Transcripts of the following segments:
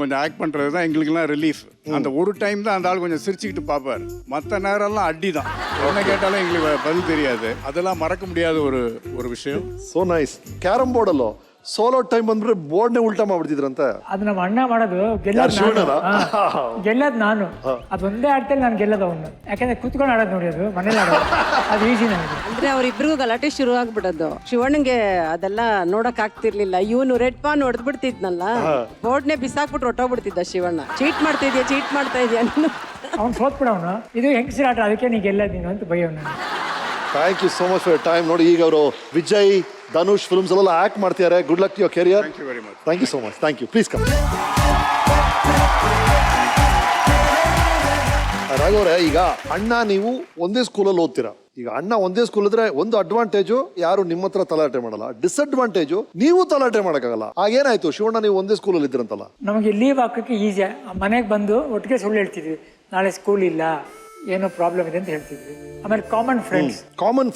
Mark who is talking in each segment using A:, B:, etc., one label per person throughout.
A: கொஞ்சம் ஆக்ட் பண்ணுறது தான் எங்களுக்குலாம் ரிலீஃப். அந்த ஒரு டைம் தான் அந்த ஆள் கொஞ்சம் சிரிச்சுக்கிட்டு பார்ப்பார். மற்ற நேரம்லாம் அடி தான். என்ன கேட்டாலும் எங்களுக்கு பதில் தெரியாது. அதெல்லாம் மறக்க முடியாத ஒரு விஷயம்.
B: So nice. ಕ್ಯಾರಮ್ ಬೋರ್ಡ್ ಅಲ್ಲೋ ಸೋಲೋ ಟೈಮ್ ಬಂದ್ರೆ ಬೋರ್ಡ್ನೇ ಉಲ್ಟಾ ಮಾಡ್ಬಿಡ್ತಿದ್ರಂತೆ.
C: ಅದು ನಮ್ಮ ಅಣ್ಣ ಮಾಡೋದು ಗೆಲ್ಲದ್ ನಾನು ಅದು ಒಂದೇ ಆಟದಲ್ಲಿ ನಾನು ಗೆಲ್ಲದ ಅವನು. ಯಾಕಂದ್ರೆ ಕುತ್ಕೊಂಡು ಆಡೋದು ನೋಡಿ, ಅದು ಮನೇಲಿ ಆಡೋದು ಅದು ಈಸಿ ನನಗೆ.
D: ಅಂದ್ರೆ ಅವ್ರಿಬ್ರಿಗೂ ಗಲಾಟೆ ಶುರು ಆಗ್ಬಿಡೋದು. ಶಿವಣ್ಣಂಗೆ ಅದೆಲ್ಲ ನೋಡಕ್ ಆಗ್ತಿರ್ಲಿಲ್ಲ. ಇವನು ರೆಡ್ ಪಾನ್ ಹೊಡೆದ್ ಬಿಡ್ತಿದ್ನಲ್ಲ, ಬೋರ್ಡ್ನೇ ಬಿಸಾಕ್ಬಿಟ್ಟು ಹೊಟ್ಟೋಗ್ಬಿಡ್ತಿದ್ದ ಶಿವಣ್ಣ. ಚೀಟ್ ಮಾಡ್ತಾ ಇದೆಯಾ ನೀನು.
C: ಅವ್ನು ಸೋತ್ಬಿಡವನು. ಇದು ಹೆಂಗಸಿರ ಆಟ, ಅದಕ್ಕೆ ನೀ ಗೆಲ್ಲದ್ ನೀನು ಅಂತ ಬೈಯವನು.
B: Thank you so much for your time. ನೋಡಿ, ಈಗ ಅವರು ವಿಜಯ್, ಧನುಷ್ ಫಿಲ್ಮ್ಸ್ ಅಲ್ಲೆಲ್ಲ ಆಕ್ಟ್ ಮಾಡ್ತಿದ್ದಾರೆ. Good luck to your career.
A: Thank you very much.
B: Thank you so much. Thank you. Please come. ರಾಘವ್ರೆ, ಈಗ ಅಣ್ಣ ನೀವು ಒಂದೇ ಸ್ಕೂಲಲ್ಲಿ ಓದ್ತೀರಾ. ಈಗ ಅಣ್ಣ ಒಂದೇ ಸ್ಕೂಲ್ ಇದ್ರೆ ಒಂದು ಅಡ್ವಾಂಟೇಜು, ಯಾರು ನಿಮ್ಮ ಹತ್ರ ತಲಾಟೆ ಮಾಡಲ್ಲ. ಡಿಸ್ಅಡ್ವಾಂಟೇಜು, ನೀವು ತಲಾಟೆ ಮಾಡೋಕ್ಕಾಗಲ್ಲ. ಆಗೇನಾಯ್ತು ಶಿವಣ್ಣ, ನೀವು ಒಂದೇ ಸ್ಕೂಲಲ್ಲಿ ಇದ್ರಂತಲ್ಲ?
C: ನಮಗೆ ಲೀವ್ ಹಾಕೋಕ್ಕೆ ಈಸಿ. ಮನೆಗೆ ಬಂದು ಒಟ್ಟಿಗೆ ಸುಳ್ಳು ಹೇಳ್ತಿದ್ವಿ. ನಾಳೆ ಸ್ಕೂಲ್ ಇಲ್ಲ, ಏನೋ ಪ್ರಾಬ್ಲಮ್ ಇದೆ ಅಂತ ಹೇಳ್ತಿದ್ವಿ. ಆಮೇಲೆ ಕಾಮನ್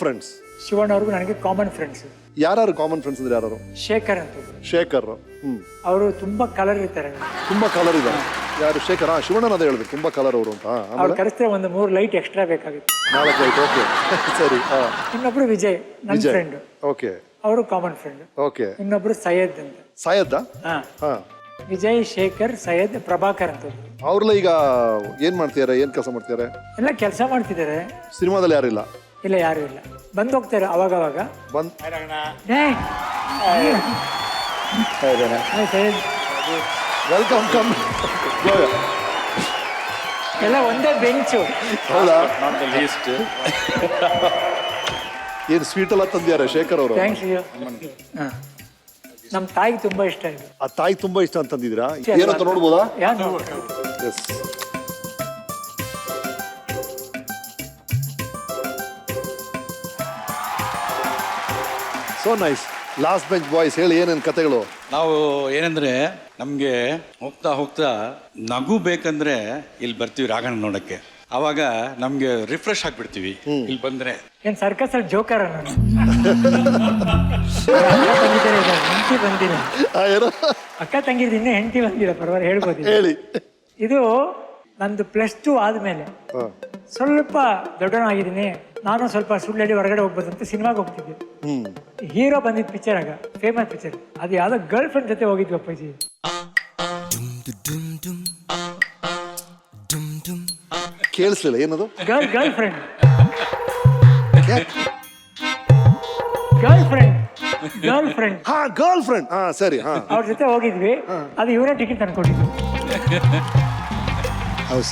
B: ಫ್ರೆಂಡ್ಸ್
C: ಶಿವಣ್ಣ ಅವ್ರಿಗೂ ನನಗೆ ಕಾಮನ್ ಫ್ರೆಂಡ್ಸ್.
B: ಯಾರು ಕಾಮನ್ ಫ್ರೆಂಡ್ಸ್ ಅಂದ್ರೆ ಯಾರು?
C: ಶೇಖರ್ ಅಂತ.
B: ಶೇಖರ್.
C: ಅವರು ತುಂಬಾ ಕಲರ್ ಇರ್ತಾರೆ.
B: ತುಂಬಾ ಕಲರ್ ಇದೆ. ಯಾರು? ಶೇಖರ್. ಶಿವಣ್ಣ ಅದೇ ಹೇಳಿದ್ರು, ತುಂಬಾ ಕಲರ್ ಅವರು ಅಂತ.
C: ಅವ್ರು ಕರೆಸಿದ್ರೆ ಒಂದು 3 ಲೈಟ್ ಎಕ್ಸ್ಟ್ರಾ ಬೇಕಾಗಿತ್ತು.
B: 4 ಲೈಟ್. ಓಕೆ, ಸರಿ.
C: ಇನ್ನೊಬ್ರು ವಿಜಯ್, ನನ್ನ ಫ್ರೆಂಡ್.
B: ಓಕೆ,
C: ಅವರು ಕಾಮನ್ ಫ್ರೆಂಡ್.
B: ಓಕೆ.
C: ಇನ್ನೊಬ್ರು ಸೈಯದ್ ಅಂತ.
B: ಸೈಯದ್.
C: ವಿಜಯ್, ಶೇಖರ್, ಸೈಯದ್, ಪ್ರಭಾಕರ್ ಅಂತ.
B: ಅವ್ರೆಲ್ಲ ಈಗ ಏನ್ ಮಾಡ್ತಿದ್ದಾರೆ? ಏನ್ ಕೆಲಸ ಮಾಡ್ತಿದ್ದಾರೆ?
C: ಎಲ್ಲ ಕೆಲಸ ಮಾಡ್ತಿದ್ದಾರೆ.
B: ಸಿನಿಮಾದಲ್ಲಿ ಯಾರಿಲ್ಲ?
C: ಇಲ್ಲ, ಯಾರು ಇಲ್ಲ. ಬಂದು ಹೋಗ್ತಾರೆ ಅವಾಗ.
B: ವೆಲ್ಕಮ್. ಕಮ್.
C: ಎಲ್ಲ ಒಂದೇ ಬೆಂಚು.
B: ಹೌದಾ? ಏನ್ ಸ್ವೀಟ್ ಎಲ್ಲ ತಂದಿದ್ದಾರೆ ಶೇಖರ್ ಅವರು?
C: ಥ್ಯಾಂಕ್ಸ್. ನಮ್ಮ ತಾಯಿಗೆ ತುಂಬಾ ಇಷ್ಟ ಇದೆ.
B: ಆ ತಾಯಿ ತುಂಬಾ ಇಷ್ಟ ಅಂತಂದಿದ್ದೀರಾ? ಏನಂತ ನೋಡ್ಬೋದಾ? Yes. So nice. Last bench boys, ಹೇಳಿ ಏನೇನು ಕತೆಗಳು?
E: ನಾವು ಏನಂದ್ರೆ, ನಮಗೆ ಹೋಗ್ತಾ ಹೋಗ್ತಾ ನಗು ಬೇಕಂದ್ರೆ ಇಲ್ಲಿ ಬರ್ತೀವಿ ರಾಘಣ್ಣ ನೋಡಕ್ಕೆ. ಅವಾಗ ನಮ್ಗೆ ರಿಫ್ರೆಶ್ ಆಗ್ಬಿಡ್ತೀವಿ ಇಲ್ಲಿ ಬಂದ್ರೆ.
C: ಏನ್ ಸರ್ಕಸ್ ಅಲ್ಲಿ ಜೋಕರ್ ನಾನು. ಹೆಂಡತಿ ಬಂದಿಲ್ಲ. ಅಕ್ಕ ತಂಗಿದ್ ಇನ್ನೂ ಹೆಂಡತಿ ಬಂದಿಲ್ಲ. ಪರವಾಗಿಲ್ಲ, ಹೇಳ್ಬೋದು.
B: ಹೇಳಿ.
C: ಇದು ನಂದು +2 ಆದ್ಮೇಲೆ ಸ್ವಲ್ಪ ದೊಡ್ಡನಾಗಿದ್ದೀನಿ. ನಾನು ಸ್ವಲ್ಪ ಸುಳ್ಳಲ್ಲಿ ಹೊರಗಡೆ ಹೋಗ್ಬೋದು ಅಂತ ಸಿನಿಮಾಗೆ ಹೋಗ್ತಿದ್ದೆ. ಹೀರೋ ಬಂದಿದ್ದ ಪಿಕ್ಚರ್, ಆಗ ಫೇಮಸ್ ಪಿಕ್ಚರ್. ಅದು ಯಾವ್ದೋ ಗರ್ಲ್ ಫ್ರೆಂಡ್ ಜೊತೆ ಹೋಗಿದ್ವಿ ಅಪ್ಪಾಜಿ.
B: ಕೇಳಿಸ್ಲಿಲ್ಲ. ಏನದು?
C: Girl friend.
B: Girl friend. ಸರಿ.
C: ಅವ್ರ ಜೊತೆ ಹೋಗಿದ್ವಿ. ಅದು ಇವರೇ ಟಿಕೆಟ್ ತಂದ್ಕೊಟ್ಟಿದ್ದು.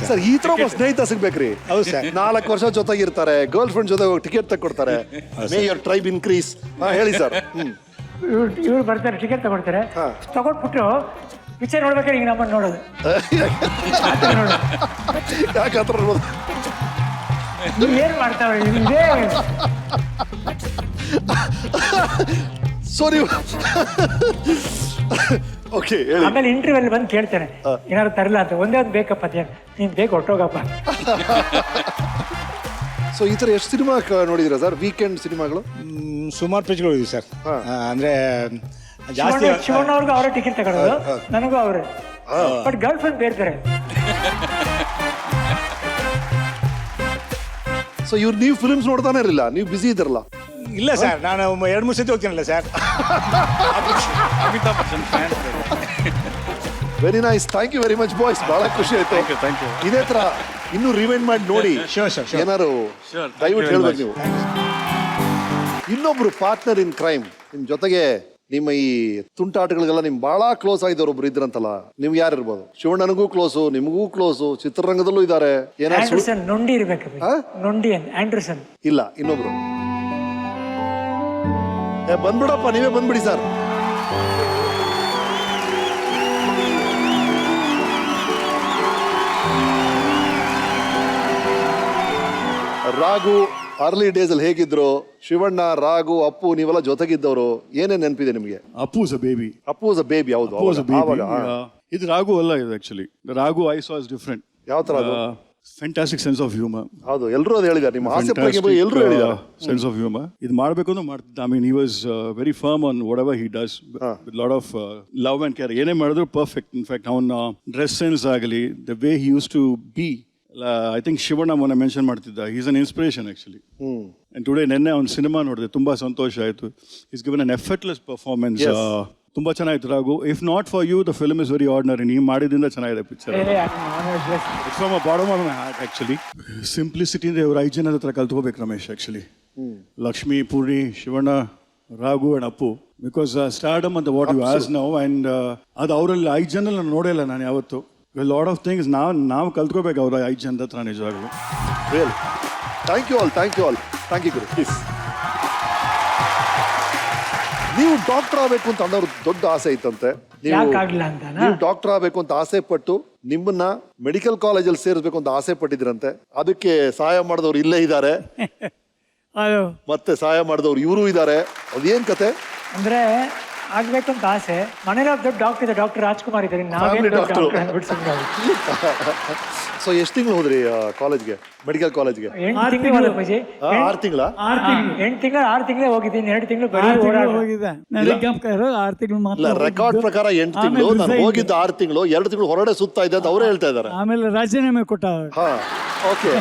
B: ಸರ್, ಈ ತರ ಒಬ್ಬ ಸ್ನೇಹಿತ ಸಿಗ್ಬೇಕ್ರಿ. 4 ವರ್ಷ ಜೊತೆಗಿರ್ತಾರೆ, ಗರ್ಲ್ ಫ್ರೆಂಡ್ ಜೊತೆ ಹೋಗಿ ಟಿಕೆಟ್ ತಗೊಡ್ತಾರೆ. May your tribe increase. ಹೇಳಿ ಸರ್.
C: ಇವ್ರು ಬರ್ತಾರೆ, ಟಿಕೆಟ್ ತಗೊಳ್ತಾರೆ. ತಗೊಂಡ್ಬಿಟ್ಟು ಪಿಕ್ಚರ್ ನೋಡ್ಬೇಕಾದ್ರೆ ಈಗ ನಮ್ಮನ್ನು ನೋಡೋದು.
B: ಯಾಕೆ ಹತ್ರ ನೋಡೋದು?
C: ಏನ್ ಮಾಡ್ತಾವೆ ಇದೇ.
B: ಸಾರಿ. ಓಕೆ, ಹೇಳಿ.
C: ಆಮೇಲೆ ಇಂಟರ್ವ್ಯೂ ಅಲ್ಲಿ ಬಂದು ಕೇಳ್ತೇನೆ, ಏನಾದ್ರು ತರಲ್ಲ ಅಂತ. ಒಂದೇ ಒಂದು ಬೇಕಪ್ಪ, ನೀನ್ ಬೇಕು ಹೊಟ್ಟೋಗಪ್ಪ.
B: ಸೊ ಈ ತರ ಎಷ್ಟು ಸಿನಿಮಾ ನೋಡಿದಿರಾ ಸರ್? ವೀಕೆಂಡ್ ಸಿನಿಮಾಗಳು
F: ಸುಮಾರು ಪೇಜ್ಗಳು ಹೋಗಿದ್ವಿ ಸರ್. ಅಂದ್ರೆ ಜಾಸ್ತಿ
C: ಶಿವಣ್ಣ ಅವ್ರಿಗೂ ಅವರೇ ಟಿಕೆಟ್ ತಗೊಳ್ಳೋದು, ನನಗೂ ಅವರೇ. ಬಟ್ ಗರ್ಲ್ ಫ್ರೆಂಡ್ ಬೇರೆ.
B: ಸೊ ಇವ್ರು ನೀವು ಫಿಲ್ಮ್ಸ್ ನೋಡ್ತಾನೆ ಇರಲಿಲ್ಲ, ನೀವು ಬಿಸಿ ಇದ್ರಲ್ಲ?
F: ಇಲ್ಲ ಸರ್, ನಾನು 2-3 ಸತಿ ಹೋಗ್ತೀನಲ್ಲ sir.
E: Amitabh Bachchan fan.
B: Very nice. Thank you very much boys. ಬಹಳ ಖುಷಿ ಆಯ್ತು. ಇದೇ ತರ ಇನ್ನೂ ರಿವೈಂಡ್ ಮಾಡಿ ನೋಡಿ. ಏನಾರು ದಯವಿಟ್ಟು ಹೇಳ್ಬೇಕು ನೀವು. ಇನ್ನೊಬ್ರು ಪಾರ್ಟ್ನರ್ ಇನ್ ಕ್ರೈಮ್ ನಿಮ್ ಜೊತೆಗೆ, ನಿಮ್ಮ ಈ ತುಂಟಾಟಗಳಿಗೆಲ್ಲ ನಿಮ್ ಬಹಳ ಕ್ಲೋಸ್ ಆಗಿದ್ದವ್ರು ಒಬ್ರು ಇದ್ರಂತಲ್ಲ, ನಿಮ್ಗೆ ಯಾರು ಇರ್ಬೋದು? ಶಿವಣ್ಣನಿಗೂ ಕ್ಲೋಸು, ನಿಮಗೂ ಕ್ಲೋಸು, ಚಿತ್ರರಂಗದಲ್ಲೂ ಇದ್ದಾರೆ.
C: ಏನಾದ್ರು ನೊಂಡಿ ಇರ್ಬೇಕು. ನೊಂಡಿ ಆಂಡ್ರಸನ್.
B: ಇಲ್ಲ, ಇನ್ನೊಬ್ರು. ಬಂದ್ಬಿಡಪ್ಪ, ನೀವೇ ಬಂದ್ಬಿಡಿ ಸರ್. ರಾಘು ಅರ್ಲಿ ಡೇಸ್ ಅಲ್ಲಿ ಹೇಗಿದ್ರು? ಶಿವಣ್ಣ, ರಾಘು, ಅಪ್ಪು ನೀವೆಲ್ಲ ಜೊತೆಗಿದ್ದವರು. ಏನೇನ್ ನೆನಪಿದೆ ನಿಮಗೆ?
F: Appu is a baby.
B: ಹೌದು.
F: ಇದು ರಾಘು ಅಲ್ಲ. ಇದು actually Raghu I saw is different.
B: ಯಾವ ತರ ಅದು?
A: Fantastic sense of humour.
B: ಹೌದು, ಎಲ್ಲರೂ ಅದು ಹೇಳಿದ್ದಾರೆ, ನಿಮ್ಮ ಆಸೆ ಬಗ್ಗೆ ಎಲ್ಲರೂ ಹೇಳಿದ್ದಾರೆ.
A: Sense of humour. ಇದು ಮಾಡಬೇಕು ಅಂತ ಮಾಡ್ತಿದ್ದ. I mean, he was very firm on what ever he does with lot of love and care. ಏನೇ ಮಾಡಿದ್ರು ಪರ್ಫೆಕ್ಟ್. ಇನ್ಫ್ಯಾಕ್ಟ್ ಅವನ ಡ್ರೆಸ್ ಸೆನ್ಸ್ ಆಗಲಿ, the way he use to be. I think Shivanna ಮೊನ್ನೆ mention ಮಾಡ್ತಿದ್ದ, is an inspiration actually. And today ನೆನ್ನೆ ಅವ್ನ cinema ನೋಡಿದೆ, ತುಂಬ ಸಂತೋಷ ಆಯಿತು. Is given an effortless performance. ತುಂಬ ಚೆನ್ನಾಗಿತ್ತು Raghu. If not for you the film is very ordinary. ನೀವು ಮಾಡಿದ್ರಿಂದ ಚೆನ್ನಾಗಿದೆ picture. It's from a bottom of my heart actually. ಸಿಂಪ್ಲಿಸಿಟಿಯಿಂದ ಇವ್ರು 5 ಜನದ ಹತ್ರ ಕಲ್ತ್ಕೋಬೇಕು Ramesh actually. Lakshmi, Poorni, Shivanna, Raghu and Appu. Because stardom ಅಂತ what you as now. And ಅದು ಅವರಲ್ಲಿ 5 ಜನ ನಾನು ನೋಡಿಲ್ಲ ನಾನು ಯಾವತ್ತು. ಲಾಟ್ ಆಫ್ ಥಿಂಗ್ಸ್ ನಾವು ಕಲ್ತ್ಕೋಬೇಕು ಅವ್ರ 5 ಜನದ ಹತ್ರ ನಿಜವಾಗ್ಲೂ.
B: Real. Thank you all, thank you all, thank you ಗುರು. ಪ್ಲೀಸ್. ನೀವು ಡಾಕ್ಟರ್ ಆಗಬೇಕು ಅಂತ ಅನ್ನೋರು ದೊಡ್ಡ ಆಸೆ ಇತ್ತಂತೆ.
C: ಯಾಕಾಗ್ಲಿಲ್ಲ ಅಂತ
B: ನೀವು ಡಾಕ್ಟರ್ ಆಗಬೇಕು ಅಂತ ಆಸೆ ಪಟ್ಟು ನಿಮ್ಮನ್ನ ಮೆಡಿಕಲ್ ಕಾಲೇಜಲ್ಲಿ ಸೇರಿಸ್ಬೇಕು ಅಂತ ಆಸೆ ಪಟ್ಟಿದ್ರಂತೆ. ಅದಕ್ಕೆ ಸಹಾಯ ಮಾಡಿದವ್ರು ಇಲ್ಲೇ ಇದ್ದಾರೆ,
C: ಅದು
B: ಮತ್ತೆ ಸಹಾಯ ಮಾಡಿದವ್ರು ಇವರು ಇದ್ದಾರೆ. ಅದೇನ್ ಕತೆ?
C: ಅಂದ್ರೆ ಆಗ್ಬೇಕಂತ ಆಸೆ. ಮನೇಲಿ ದೊಡ್ಡ ಡಾಕ್ಟರ್ ಇದೆ, ಡಾಕ್ಟರ್ ರಾಜ್ಕುಮಾರ್ ಇದ್ದಾರೆ.
B: Family doctor.
C: ನಾವೇನು
B: ಸೊ ಎಷ್ಟು ತಿಂಗಳು ಹೋದ್ರಿ ಕಾಲೇಜ್ಗೆ, ಮೆಡಿಕಲ್ ಕಾಲೇಜ್ಗೆ?
C: 8 ತಿಂಗಳು
B: 6 ತಿಂಗಳ?
C: 8 ತಿಂಗಳು 6 ತಿಂಗಳೇ ಹೋಗಿದ್ದೀನಿ. 2 ತಿಂಗಳು ಬರೀ
G: ಹೋಗಿದೆ. ನನಗೆ ಜ್ಞಾಪಕ 6 ತಿಂಗಳು
B: ಇಲ್ಲ,
G: ಮಾತ್ರ.
B: ರೆಕಾರ್ಡ್ ಪ್ರಕಾರ 8 ತಿಂಗಳು. ನಾನು ಹೋಗಿದ್ದ 6 ತಿಂಗಳು, 2 ತಿಂಗಳು ಹೊರಗಡೆ ಸುತ್ತಾ ಇದ್ದೆ ಅಂತ ಅವರೇ ಹೇಳ್ತಾ ಇದ್ದಾರೆ.
G: ಆಮೇಲೆ ರಾಜೀನಾಮೆ ಕೊಟ್ಟ.
B: ಹಾ, ಓಕೆ.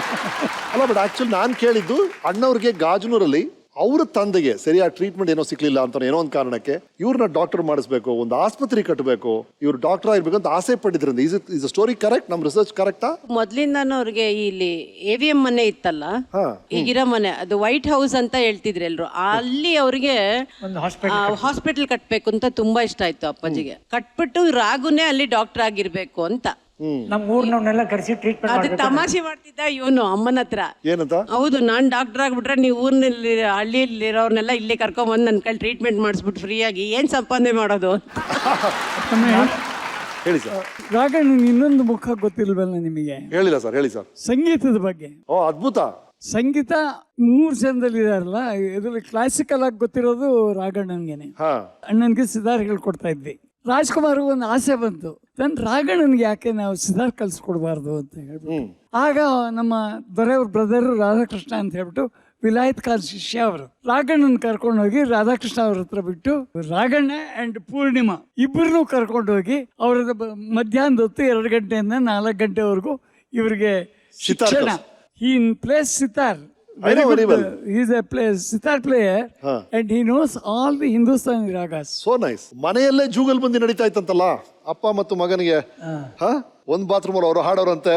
B: ಅಲ್ಲ, ಬಟ್ ಆಕ್ಚುಲಿ ನಾನು ಕೇಳಿದ್ದು ಅಣ್ಣವ್ರಿಗೆ ಗಾಜನೂರಲ್ಲಿ ಅವ್ರ ತಂದೆಗೆ ಸರಿಯಾದ ಟ್ರೀಟ್ಮೆಂಟ್ ಏನೋ ಸಿಕ್ಲಿಲ್ಲ ಅಂತ ಏನೋ ಒಂದು ಕಾರಣಕ್ಕೆ ಇವ್ರನ್ನ ಡಾಕ್ಟರ್ ಮಾಡಿಸ್ಬೇಕು, ಒಂದು ಆಸ್ಪತ್ರೆ ಕಟ್ಟಬೇಕು, ಇವ್ರು ಡಾಕ್ಟರ್ ಆಗಿರ್ಬೇಕು ಅಂತ ಆಸೆ ಪಟ್ಟಿದ್ರಿಂದ. Is story correct? ನಮ್ ರಿಸರ್ಚ್ ಕರೆಕ್ಟಾ?
D: ಮೊದ್ಲಿಂದಾನು ಅವ್ರಿಗೆ ಇಲ್ಲಿ AVM ಮನೆ ಇತ್ತಲ್ಲ, ಈಗಿರೋ ಮನೆ, ಅದು ವೈಟ್ ಹೌಸ್ ಅಂತ ಹೇಳ್ತಿದ್ರು ಎಲ್ರು. ಅಲ್ಲಿ ಅವ್ರಿಗೆ
C: ಒಂದು
D: ಹಾಸ್ಪಿಟಲ್ ಕಟ್ಬೇಕು ಅಂತ ತುಂಬಾ ಇಷ್ಟ ಆಯ್ತು ಅಪ್ಪಾಜಿಗೆ. ಕಟ್ಬಿಟ್ಟು ರಾಗುನೇ ಅಲ್ಲಿ ಡಾಕ್ಟರ್ ಆಗಿರ್ಬೇಕು ಅಂತ.
C: ನಮ್ಮ ಊರ್ನವ್ರನ್ನೆಲ್ಲ ಕರೆಸಿ ಟ್ರೀಟ್ಮೆಂಟ್
D: ಅದು ತಮಾಷೆ ಮಾಡ್ತಿದ್ದ ಇವನು ಅಮ್ಮನ ಹತ್ರ.
B: ಏನಂತ?
D: ಹೌದು, ನಾನ್ ಡಾಕ್ಟರ್ ಆಗ್ಬಿಟ್ರೆ ನೀವು ಊರ್ನಲ್ಲಿ ಹಳ್ಳಿಯಲ್ಲಿರೋರ್ನೆಲ್ಲ ಇಲ್ಲಿ ಕರ್ಕೊಂಬಂದು ನನ್ನ ಕೈಲಿ ಟ್ರೀಟ್ಮೆಂಟ್ ಮಾಡಿಸ್ಬಿಟ್ಟು ಫ್ರೀಯಾಗಿ ಏನ್ ಸಂಪಾದನೆ ಮಾಡೋದು?
B: ಹೇಳಿ ಸರ್.
G: ರಾಘಣ್ಣ ಇನ್ನೊಂದು ಮುಖ ಗೊತ್ತಿಲ್ವಲ್ಲ ನಿಮಗೆ?
B: ಹೇಳಿಲ್ಲ ಸರ್, ಹೇಳಿ ಸರ್.
G: ಸಂಗೀತದ ಬಗ್ಗೆ.
B: ಓ, ಅದ್ಭುತ.
G: ಸಂಗೀತ 3 ಜನದಲ್ಲಿ ಇದಾರಲ್ಲ, ಇದರಲ್ಲಿ ಕ್ಲಾಸಿಕಲ್ ಆಗಿ ಗೊತ್ತಿರೋದು ರಾಘಣ್ಣನ್ಗೆನೆ. ಅಣ್ಣನ್ಗೆ ಸಿತಾರ್ ಹೇಳ್ಕೊಡ್ತಾ ಇದ್ವಿ. ರಾಜ್ಕುಮಾರ್ ಒಂದು ಆಸೆ ಬಂತು, ನನ್ನ ರಾಘಣ್ಣನ್ಗೆ ಯಾಕೆ ನಾವು ಸಿತಾರ್ ಕಲ್ಸ್ಕೊಡ್ಬಾರ್ದು ಅಂತ ಹೇಳ್ಬಿಟ್ಟು. ಆಗ ನಮ್ಮ ದೊರೆಯವ್ರ ಬ್ರದರ್ ರಾಧಾಕೃಷ್ಣ ಅಂತ ಹೇಳ್ಬಿಟ್ಟು ವಿಲಾಯತ್ ಖಾನ್ ಶಿಷ್ಯ ಅವರು ರಾಘಣ್ಣನ್ ಕರ್ಕೊಂಡು ಹೋಗಿ ರಾಧಾಕೃಷ್ಣ ಅವ್ರ ಹತ್ರ ಬಿಟ್ಟು, ರಾಘಣ್ಣ ಅಂಡ್ ಪೂರ್ಣಿಮಾ ಇಬ್ಬರನ್ನೂ ಕರ್ಕೊಂಡು ಹೋಗಿ ಅವ್ರ ಮಧ್ಯಾಹ್ನದ ಹೊತ್ತು 2 ಗಂಟೆಯಿಂದ 4 ಗಂಟೆವರೆಗೂ ಇವರಿಗೆ ಶಿಕ್ಷಣ. In place sitar.
B: Very well.
G: He is a sitar player and he knows all the Hindustani ragas.
B: So nice. ಮನೆಯಲ್ಲೇ ಜೂಗಲ್ ಬಂದಿ ನಡೀತಾ ಇತ್ತಂತಲ್ಲ ಅಪ್ಪ ಮತ್ತು ಮಗನಿಗೆ. ಒಂದ್ ಬಾತ್ರೂಮ್ ಅಲ್ಲಿ ಅವರು ಹಾಡೋರಂತೆ,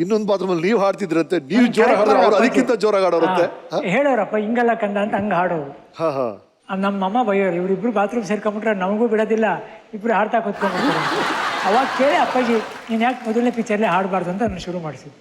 B: ಇನ್ನೊಂದ್ ಬಾತ್ರೂಮ್ ಅಲ್ಲಿ ನೀವು ಹಾಡ್ತಿದ್ರಂತೆ. ನೀವು ಜೋರ ಹಾಡಿದ್ರೆ ಅವ್ರು ಅದಕ್ಕಿಂತ ಜೋರಾಗಿ ಹಾಡೋರಂತೆ.
C: ಹೇಳೋರಪ್ಪ ಹಿಂಗಲ್ಲ ಕಂದ ಅಂತ ಹಂಗ ಹಾಡೋರು. ನಮ್ಮ ಅಮ್ಮ ಬೈಯೋರು, ಇವ್ರಿಬ್ರು ಬಾತ್ರೂಮ್ ಸೇರ್ಕೊಂಡ್ಬಿಟ್ರೆ ನಮಗೂ ಬಿಡೋದಿಲ್ಲ, ಇಬ್ರು ಹಾಡ್ತಾ ಕೂತ್ಕೊಂಡ್ಬಿಡ್ತಾರೆ. ಅವಾಗ ಕೇಳಿ ಅಪ್ಪಾಜಿ, ನೀನ್ ಯಾಕೆ ಮೊದಲನೇ ಪಿಕ್ಚರ್ಲಿ ಹಾಡಬಾರ್ದು ಅಂತ ನಾನು ಶುರು ಮಾಡಿಸಿದ್ವಿ.